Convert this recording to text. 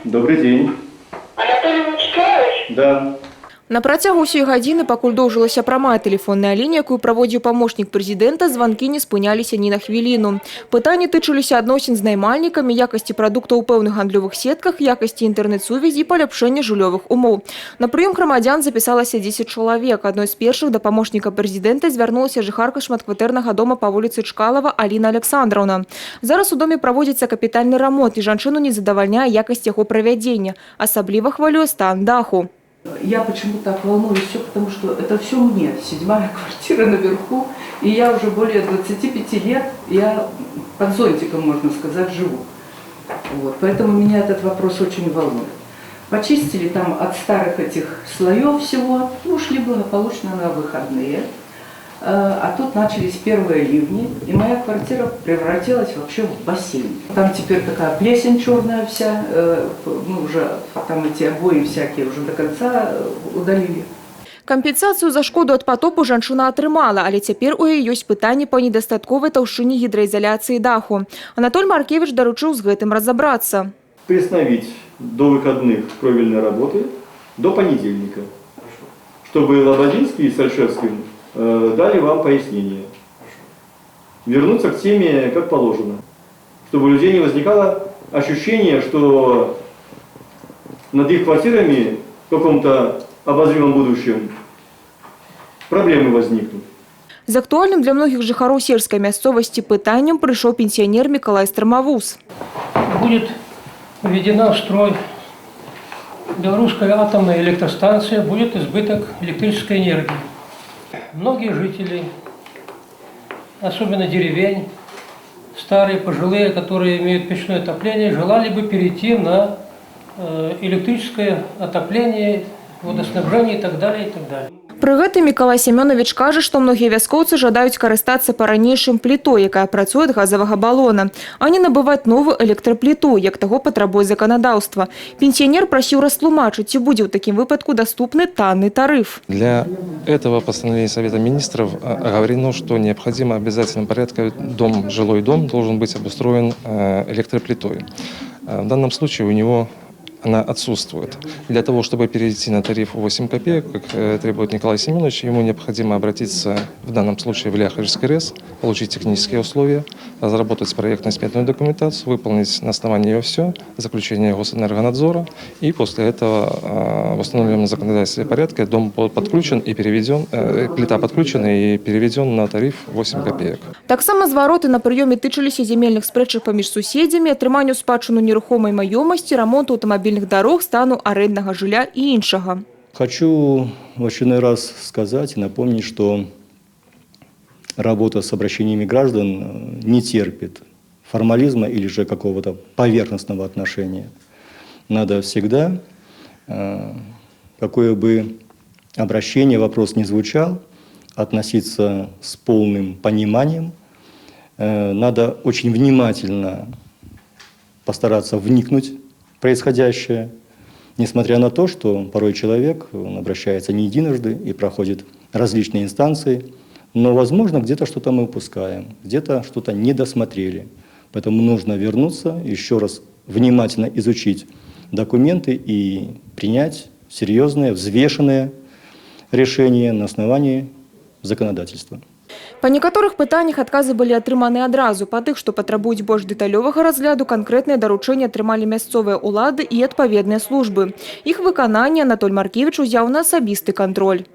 Добрый день. Анатолий Вячеславович? Да. На працягу ўсёй гадзіны, пакуль доўжылася прамая тэлефонная лінія, якую праводзіў памочнік прэзідэнта, званкі не спыняліся ні на хвіліну. Пытанні тычыліся адносін з наймальнікамі, якасці прадуктаў у пэўных гандлёвых сетках, якасці інтэрнэт-сувязі і паляпшэння жыллёвых умоў. На прыём грамадзян запісалася 10 чалавек. Адной з першых да памочніка прэзідэнта звярнулася жыхарка шматкватэрнага дома па вуліцы Чкалова Аліна Александраўна. Зараз у доме праводзіцца капітальны рамонт, і жанчыну не задавальняе якасць яго правядзення. Асабліва хвалюе стан даху. Я почему так волнуюсь, все потому что это все мне, 7-я квартира наверху, и я уже более 25 лет, я под зонтиком, можно сказать, живу. Вот, поэтому меня этот вопрос очень волнует. Почистили там от старых этих слоев всего, ушли благополучно на выходные. А тут начались первые ливни, и моя квартира превратилась вообще в бассейн. Там теперь такая плесень черная вся, мы уже там эти обои всякие уже до конца удалили. Кампенсацыю за шкоду ад патопу жанчына атрымала, але цяпер у яе ёсць пытанні па недастатковай таўшчыні гідраізаляцыі даху. Анатоль Маркевич даручыў з гэтым разабрацца. Приостановить до выходных кровельные работы до понедельника, чтобы Лободинский и Сальшевским дали вам пояснение. Вернуться к теме как положено, чтобы у людей не возникало ощущение, что над их квартирами в каком-то обозримом будущем проблемы возникнут. З актуальным для многіх жыхароў сельскай мясцовасці пытаннем прыйшоў пенсіянер Мікалай Страмавуз. Будет введена в строй белорусская атомная электростанция, будет избыток электрической энергии. Многие жители, особенно деревень, старые, пожилые, которые имеют печное отопление, желали бы перейти на электрическое отопление, водоснабжение и так далее, и так далее. Пры гэтым Мікалай Семёнович кажа, што многія вяскоўцы жадаюць карыстацца па-ранейшым плітой, якая працуе ад газавага балона, а не набываць новую электрапліту, як таго патрабуе заканадаўства. Пенсіянер прасіў растлумачыць, ці будзе ў такім выпадку даступны танны тарыф. Для этого постановления Совета Министров оговорено, что необходимо в обязательном порядке жилой дом должен быть обустроен электроплитой. В данном случае у него она отсутствует. Для того, чтобы перейти на тариф 8 копеек, как требует Николай Семенович, ему необходимо обратиться в данном случае в Ляховский РЭС, получить технические условия, разработать проектно-сметную документацию, выполнить на основании ее все, заключение Госэнергонадзора, и после этого в установленном законодательстве порядке дом подключен и переведен, плита подключена и переведен на тариф 8 копеек. Таксама звароты на прыёме тычыліся земельных спрэчак паміж суседзямі, атрыманню спадчыну нерухомай маёмасці, рамонту аўтамабільных дорог, стану арендного жилья и іншага. Хочу в очередной раз сказать и напомнить, что работа с обращениями граждан не терпит формализма или же какого-то поверхностного отношения. Надо всегда, какое бы обращение, вопрос ни звучал, относиться с полным пониманием. Надо очень внимательно постараться вникнуть происходящее, несмотря на то, что порой человек он обращается не единожды и проходит различные инстанции, но, возможно, где-то что-то мы упускаем, где-то что-то не досмотрели. Поэтому нужно вернуться, еще раз внимательно изучить документы и принять серьезное, взвешенное решение на основании законодательства. Па некаторых пытаннях адказы былі атрыманы адразу. Па тых, што патрабуюць больш дэталёвага разгляду, канкрэтныя даручэнні атрымалі мясцовыя ўлады і адпаведныя службы. Іх выкананне Анатоль Маркевич узяў на асабісты кантроль.